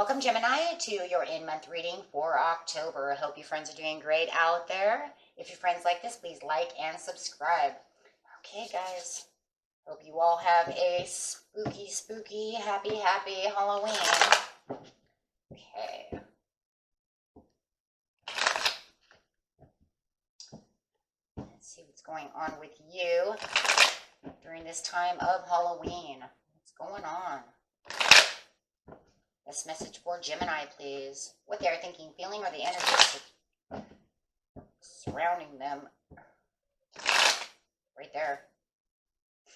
Welcome, Gemini, to your in-month reading for October. I hope you friends are doing great out there. If your friends like this, please like and subscribe. Okay, guys. Hope you all have a spooky, happy Halloween. Okay. Let's see what's going on with you during this time of Halloween. What's going on? This message for Gemini, please. What they're thinking, feeling, or the energies surrounding them. Right there.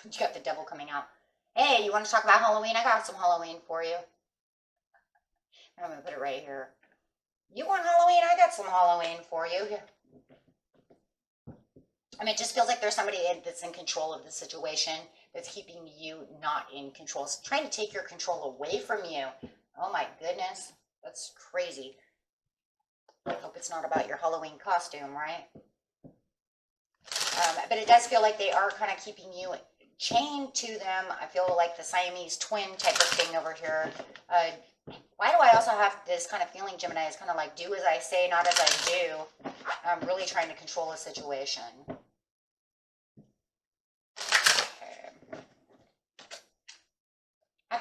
You got the devil coming out. Hey, you want to talk about Halloween? I got some Halloween for you. I'm going to put it right here. You want Halloween? I got some Halloween for you. Here. I mean, it just feels like there's somebody that's in control of the situation that's keeping you not in control. It's trying to take your control away from you. Oh my goodness, that's crazy. I hope it's not about your Halloween costume, right? But it does feel like they are kind of keeping you chained to them. I feel like the Siamese twin type of thing over here. Why do I also have this kind of feeling, Gemini, is kind of like do as I say, not as I do. I'm really trying to control a situation.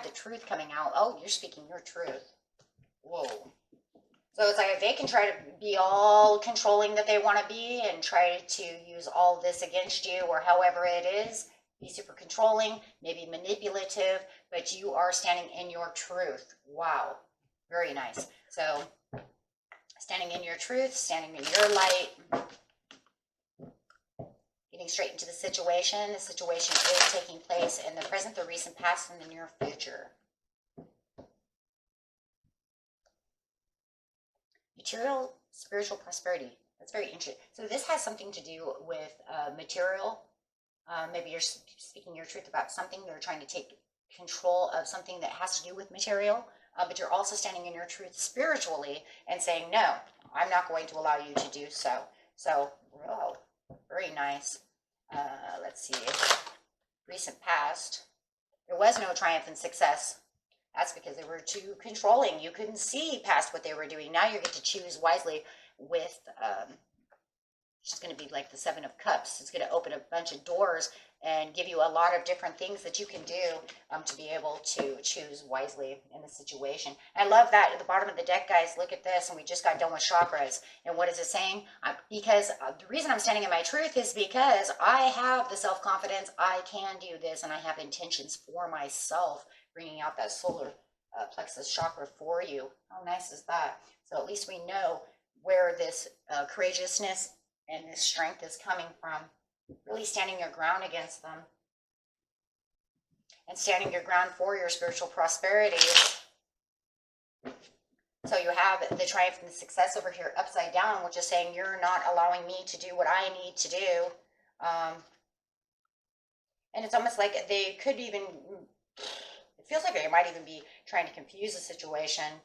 The truth coming out. Oh, you're speaking your truth. Whoa. So it's like they can try to be all controlling that they want to be and try to use all this against you or however it is. Be super controlling, maybe manipulative, but you are standing in your truth. Wow. Very nice. So standing in your truth, standing in your light. Getting straight into the situation. The situation is taking place in the present, the recent past, and the near future. Material, spiritual prosperity. That's very interesting. So this has something to do with material. Maybe you're speaking your truth about something. They're trying to take control of something that has to do with material. But you're also standing in your truth spiritually and saying, no, I'm not going to allow you to do so. So, wow, very nice. Let's see. Recent past. There was no triumph and success. That's because they were too controlling. You couldn't see past what they were doing. Now you get to choose wisely with, it's just going to be like the Seven of Cups. It's going to open a bunch of doors and give you a lot of different things that you can do to be able to choose wisely in the situation. I love that at the bottom of the deck, guys. Look at this, and we just got done with chakras. And what is it saying? Because the reason I'm standing in my truth is because I have the self-confidence. I can do this, and I have intentions for myself, bringing out that solar plexus chakra for you. How nice is that? So at least we know where this courageousness and this strength is coming from. Really standing your ground against them. And standing your ground for your spiritual prosperity. So you have the triumph and the success over here upside down, which is saying you're not allowing me to do what I need to do. And it's almost like they could even, it feels like they might even be trying to confuse the situation.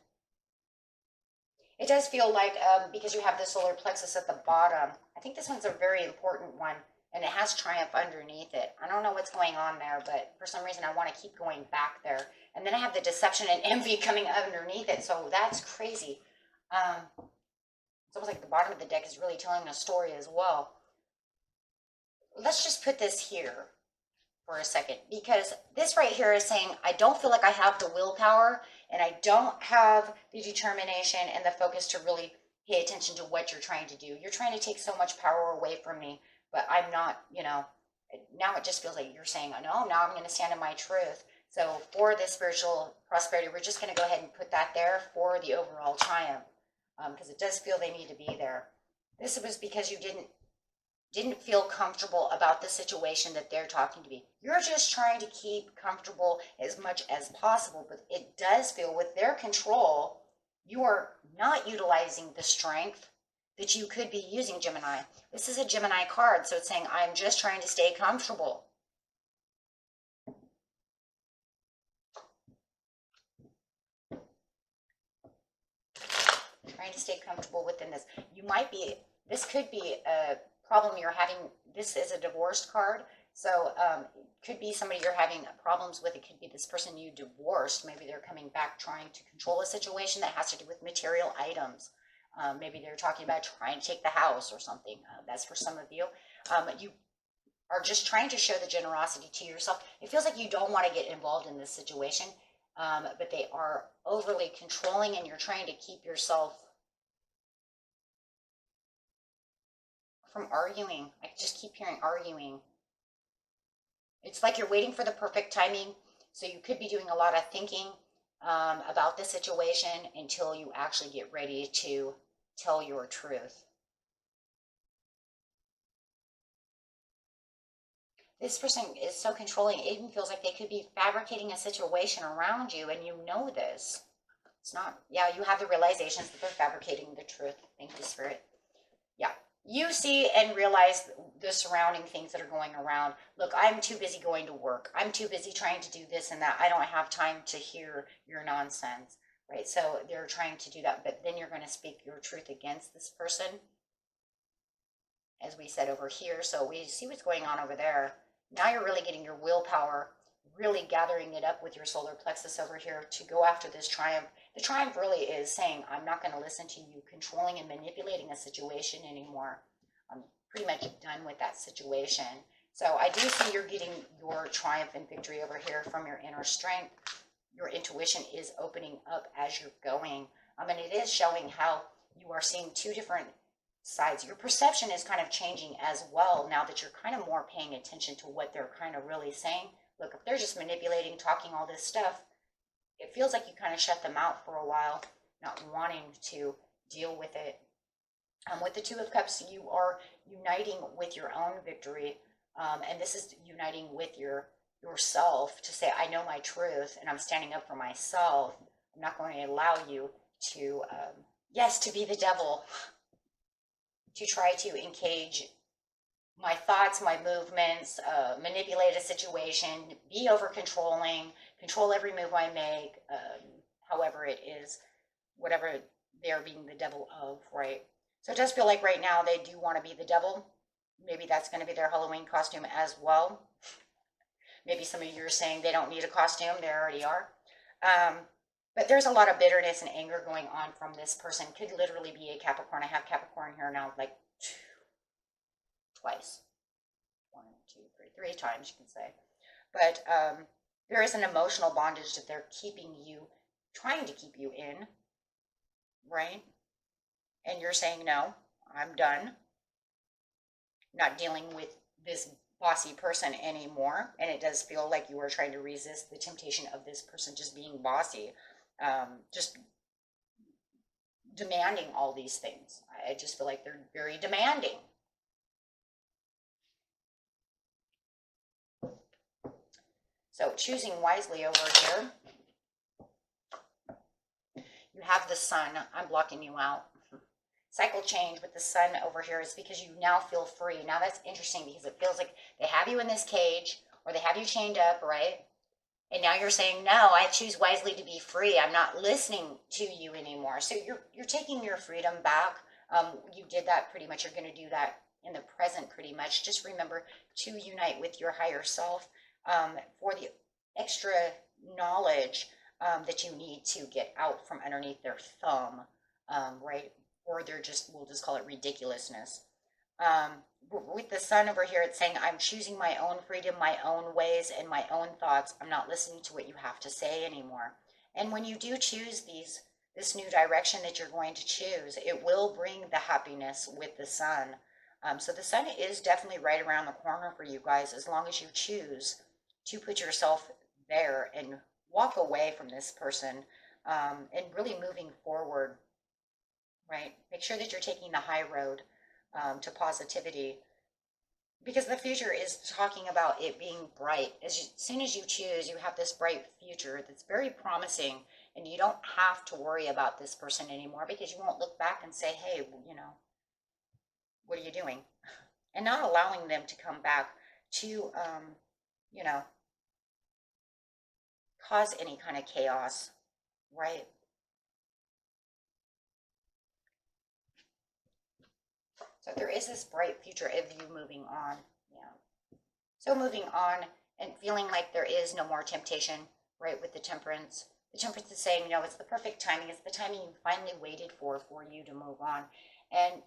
It does feel like, because you have the solar plexus at the bottom, I think this one's a very important one. And it has triumph underneath it. I don't know what's going on there, but for some reason I want to keep going back there. And then I have the deception and envy coming underneath it. So that's crazy. It's almost like the bottom of the deck is really telling a story as well. Let's just put this here for a second. Because this right here is saying I don't feel like I have the willpower. And I don't have the determination and the focus to really pay attention to what you're trying to do. You're trying to take so much power away from me. But I'm not, now it just feels like you're saying, no, now I'm going to stand in my truth. So for this spiritual prosperity, we're just going to go ahead and put that there for the overall triumph. Because it does feel they need to be there. This was because you didn't feel comfortable about the situation that they're talking to me. You're just trying to keep comfortable as much as possible. But it does feel with their control, you are not utilizing the strength that you could be using, Gemini. This is a Gemini card, so it's saying, I'm just trying to stay comfortable. Trying to stay comfortable within this. You might be, this could be a problem you're having. This is a divorced card, So could be somebody you're having problems with. It could be this person you divorced. Maybe they're coming back trying to control a situation that has to do with material items. Maybe they're talking about trying to take the house or something. That's for some of you. You are just trying to show the generosity to yourself. It feels like you don't want to get involved in this situation, but they are overly controlling, and you're trying to keep yourself from arguing. I just keep hearing arguing. It's like you're waiting for the perfect timing. So you could be doing a lot of thinking about the situation until you actually get ready to tell your truth. This person is so controlling. It even feels like they could be fabricating a situation around you, and you know this. It's not, yeah, you have the realizations that they're fabricating the truth. Thank you, Spirit. Yeah. You see and realize the surrounding things that are going around. Look, I'm too busy going to work. I'm too busy trying to do this and that. I don't have time to hear your nonsense, right? So they're trying to do that, but then you're going to speak your truth against this person, as we said over here. So we see what's going on over there. Now you're really getting your willpower, really gathering it up with your solar plexus over here to go after this triumph. The triumph really is saying, I'm not going to listen to you controlling and manipulating a situation anymore. I'm pretty much done with that situation. So I do see you're getting your triumph and victory over here from your inner strength. Your intuition is opening up as you're going. And it is showing how you are seeing two different sides. Your perception is kind of changing as well now that you're kind of more paying attention to what they're kind of really saying. Look, if they're just manipulating, talking all this stuff, it feels like you kind of shut them out for a while, not wanting to deal with it. With the Two of Cups, you are uniting with your own victory, and this is uniting with yourself to say, I know my truth, and I'm standing up for myself. I'm not going to allow you to, yes, to be the devil, to try to engage my thoughts, my movements, manipulate a situation, be over controlling, control every move I make, however it is, whatever they're being the devil of, right? So it does feel like right now they do want to be the devil. Maybe that's going to be their Halloween costume as well. Maybe some of you are saying they don't need a costume. They already are. But there's a lot of bitterness and anger going on from this person. Could literally be a Capricorn. I have Capricorn here now, like twice. 1, 2, 3 times, you can say. But there is an emotional bondage that they're keeping you, trying to keep you in, right? And you're saying, no, I'm done. Not dealing with this bossy person anymore. And it does feel like you are trying to resist the temptation of this person just being bossy, just demanding all these things. I just feel like they're very demanding. So choosing wisely over here. You have the Sun. I'm blocking you out. Cycle change with the Sun over here is because you now feel free. Now that's interesting because it feels like they have you in this cage or they have you chained up, right? And now you're saying, no, I choose wisely to be free. I'm not listening to you anymore. So you're taking your freedom back. You did that pretty much. You're going to do that in the present pretty much. Just remember to unite with your higher self for the extra knowledge that you need to get out from underneath their thumb, right? Or we'll just call it ridiculousness. With the Sun over here, it's saying, I'm choosing my own freedom, my own ways, and my own thoughts. I'm not listening to what you have to say anymore. And when you do choose this new direction that you're going to choose, it will bring the happiness with the Sun. So the Sun is definitely right around the corner for you guys, as long as you choose to put yourself there and walk away from this person and really moving forward, right? Make sure that you're taking the high road to positivity, because the future is talking about it being bright. As soon as you choose, you have this bright future that's very promising, and you don't have to worry about this person anymore because you won't look back and say, hey, what are you doing? And not allowing them to come back to, cause any kind of chaos, right? So there is this bright future of you moving on. Yeah. So moving on and feeling like there is no more temptation, right, with the Temperance. The Temperance is saying, you know, it's the perfect timing. It's the timing you finally waited for you to move on. And,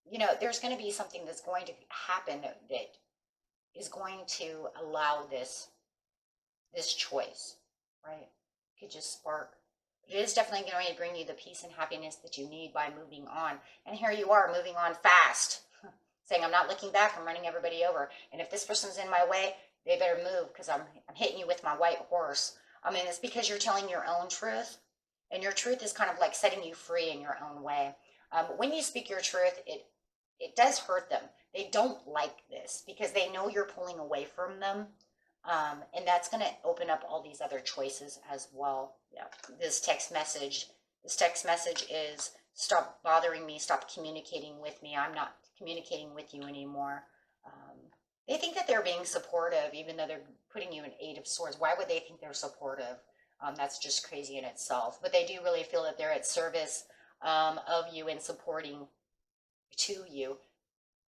you know, there's going to be something that's going to happen that is going to allow this choice, right? It could just spark. It is definitely going to bring you the peace and happiness that you need by moving on. And here you are moving on fast, saying, I'm not looking back, I'm running everybody over. And if this person's in my way, they better move because I'm hitting you with my white horse. I mean, it's because you're telling your own truth. And your truth is kind of like setting you free in your own way. When you speak your truth, it does hurt them. They don't like this because they know you're pulling away from them. And that's going to open up all these other choices as well. Yeah. This text message is, stop bothering me, stop communicating with me. I'm not communicating with you anymore. They think that they're being supportive, even though they're putting you in 8 of Swords. Why would they think they're supportive? That's just crazy in itself. But they do really feel that they're at service of you and supporting to you.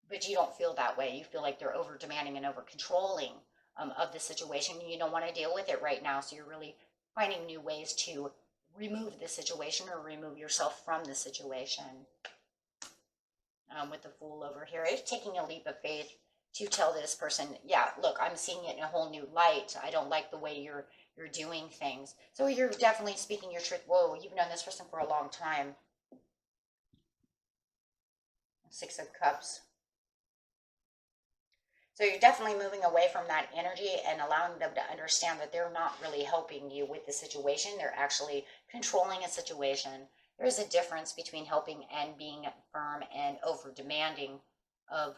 But you don't feel that way. You feel like they're over demanding and over controlling of the situation. You don't want to deal with it right now. So you're really finding new ways to remove the situation or remove yourself from the situation. With the Fool over here, it's taking a leap of faith to tell this person, yeah, look, I'm seeing it in a whole new light. I don't like the way you're doing things. So you're definitely speaking your truth. Whoa, you've known this person for a long time. 6 of Cups. So you're definitely moving away from that energy and allowing them to understand that they're not really helping you with the situation. They're actually controlling a situation. There is a difference between helping and being firm and over demanding of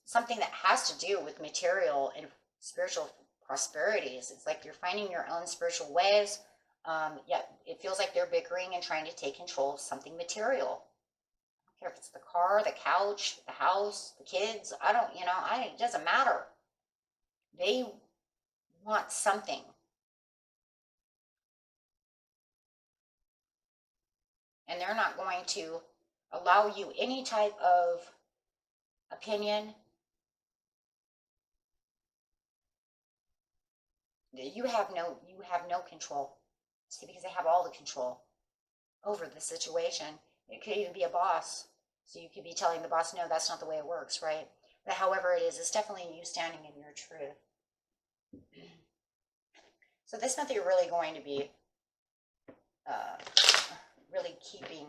something that has to do with material and spiritual prosperities. It's like you're finding your own spiritual ways. Yeah, it feels like they're bickering and trying to take control of something material. I don't care if it's the car, the couch, the house, the kids. It doesn't matter. They want something. And they're not going to allow you any type of opinion. You have no control. See, because they have all the control over the situation. It could even be a boss. So you could be telling the boss, no, that's not the way it works, right? But however it is, it's definitely you standing in your truth. So this month you're really going to be really keeping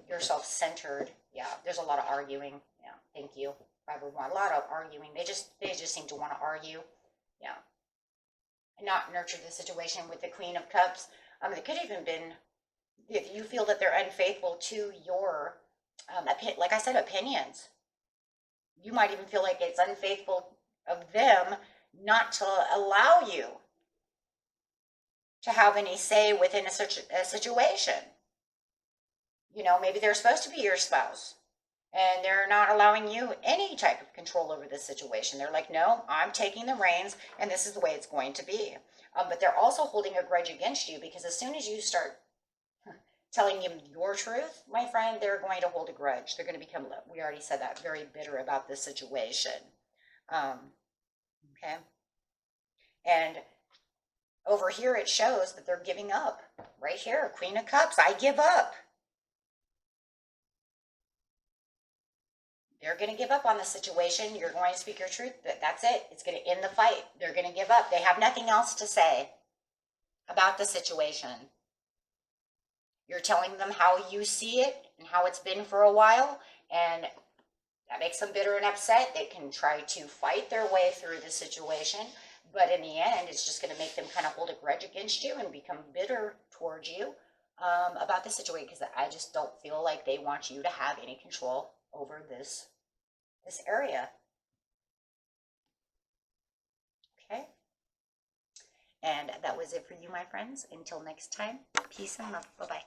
yourself centered. Yeah, there's a lot of arguing. Yeah, thank you. 5 of Wands. A lot of arguing. They just seem to want to argue. Yeah. And not nurture the situation with the Queen of Cups. It could even been if you feel that they're unfaithful to your, like I said, opinions. You might even feel like it's unfaithful of them not to allow you to have any say within a situation. You know, maybe they're supposed to be your spouse and they're not allowing you any type of control over this situation. They're like, no, I'm taking the reins and this is the way it's going to be. But they're also holding a grudge against you because as soon as you start telling them your truth, my friend, they're going to hold a grudge. They're going to become, we already said that, very bitter about this situation. Okay. And over here, it shows that they're giving up. Right here, Queen of Cups, I give up. They're going to give up on the situation. You're going to speak your truth. That's it. It's going to end the fight. They're going to give up. They have nothing else to say about the situation. You're telling them how you see it and how it's been for a while, and that makes them bitter and upset. They can try to fight their way through the situation, but in the end, it's just going to make them kind of hold a grudge against you and become bitter towards you about the situation, because I just don't feel like they want you to have any control over this area. Okay? And that was it for you, my friends. Until next time, peace and love. Bye-bye.